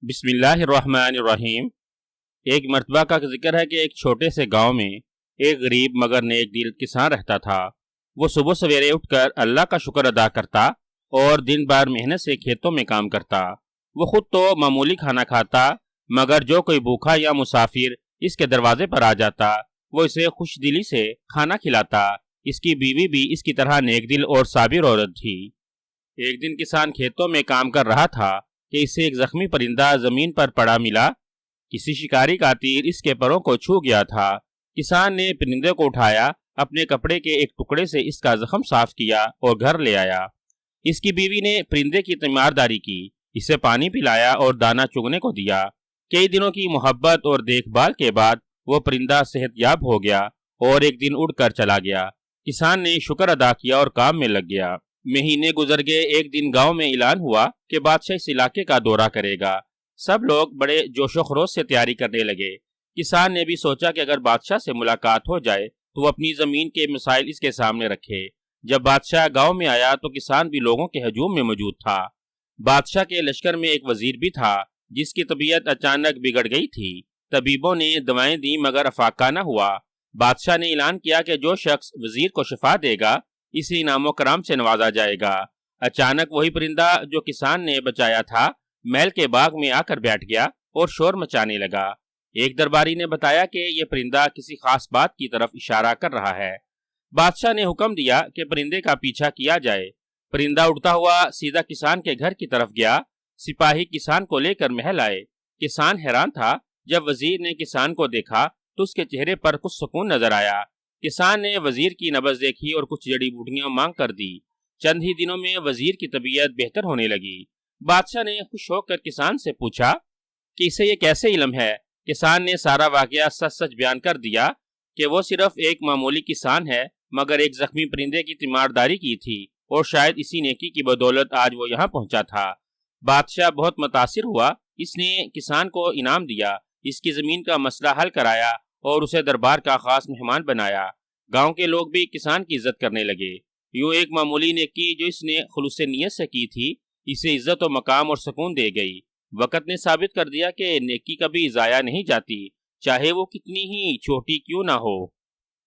بسم اللہ الرحمن الرحیم۔ ایک مرتبہ کا ذکر ہے کہ ایک چھوٹے سے گاؤں میں ایک غریب مگر نیک دل کسان رہتا تھا۔ وہ صبح سویرے اٹھ کر اللہ کا شکر ادا کرتا اور دن بھر محنت سے کھیتوں میں کام کرتا۔ وہ خود تو معمولی کھانا کھاتا، مگر جو کوئی بھوکا یا مسافر اس کے دروازے پر آ جاتا وہ اسے خوش دلی سے کھانا کھلاتا۔ اس کی بیوی بھی اس کی طرح نیک دل اور صابر عورت تھی۔ ایک دن کسان کھیتوں میں کام کر رہا تھا کہ اسے ایک زخمی پرندہ زمین پر پڑا ملا۔ کسی شکاری کا تیر اس کے پروں کو چھو گیا تھا۔ کسان نے پرندے کو اٹھایا، اپنے کپڑے کے ایک ٹکڑے سے اس کا زخم صاف کیا اور گھر لے آیا۔ اس کی بیوی نے پرندے کی تیمارداری کی، اسے پانی پلایا اور دانہ چگنے کو دیا۔ کئی دنوں کی محبت اور دیکھ بھال کے بعد وہ پرندہ صحت یاب ہو گیا اور ایک دن اڑ کر چلا گیا۔ کسان نے شکر ادا کیا اور کام میں لگ گیا۔ مہینے گزر گئے۔ ایک دن گاؤں میں اعلان ہوا کہ بادشاہ اس علاقے کا دورہ کرے گا۔ سب لوگ بڑے جوش و خروش سے تیاری کرنے لگے۔ کسان نے بھی سوچا کہ اگر بادشاہ سے ملاقات ہو جائے تو وہ اپنی زمین کے مسائل اس کے سامنے رکھے۔ جب بادشاہ گاؤں میں آیا تو کسان بھی لوگوں کے ہجوم میں موجود تھا۔ بادشاہ کے لشکر میں ایک وزیر بھی تھا جس کی طبیعت اچانک بگڑ گئی تھی۔ طبیبوں نے دوائیں دی مگر افاقہ نہ ہوا۔ بادشاہ نے اعلان کیا کہ جو شخص وزیر کو شفا دے گا اسے انعام و کرام سے نوازا جائے گا۔ اچانک وہی پرندہ جو کسان نے بچایا تھا محل کے باغ میں آ کر بیٹھ گیا اور شور مچانے لگا۔ ایک درباری نے بتایا کہ یہ پرندہ کسی خاص بات کی طرف اشارہ کر رہا ہے۔ بادشاہ نے حکم دیا کہ پرندے کا پیچھا کیا جائے۔ پرندہ اڑتا ہوا سیدھا کسان کے گھر کی طرف گیا۔ سپاہی کسان کو لے کر محل آئے۔ کسان حیران تھا۔ جب وزیر نے کسان کو دیکھا تو اس کے چہرے پر کچھ سکون نظر آیا۔ کسان نے وزیر کی نبض دیکھی اور کچھ جڑی بوٹیاں مانگ کر دی۔ چند ہی دنوں میں وزیر کی طبیعت بہتر ہونے لگی۔ بادشاہ نے خوش ہو کر کسان سے پوچھا کہ اسے یہ کیسے علم ہے۔ کسان نے سارا واقعہ سچ سچ بیان کر دیا کہ وہ صرف ایک معمولی کسان ہے مگر ایک زخمی پرندے کی تیمارداری کی تھی اور شاید اسی نیکی کی بدولت آج وہ یہاں پہنچا تھا۔ بادشاہ بہت متاثر ہوا۔ اس نے کسان کو انعام دیا، اس کی زمین کا مسئلہ حل کرایا اور اسے دربار کا خاص مہمان بنایا۔ گاؤں کے لوگ بھی کسان کی عزت کرنے لگے۔ یوں ایک معمولی نیکی جو اس نے خلوص نیت سے کی تھی اسے عزت و مقام اور سکون دے گئی۔ وقت نے ثابت کر دیا کہ نیکی کبھی ضائع نہیں جاتی، چاہے وہ کتنی ہی چھوٹی کیوں نہ ہو۔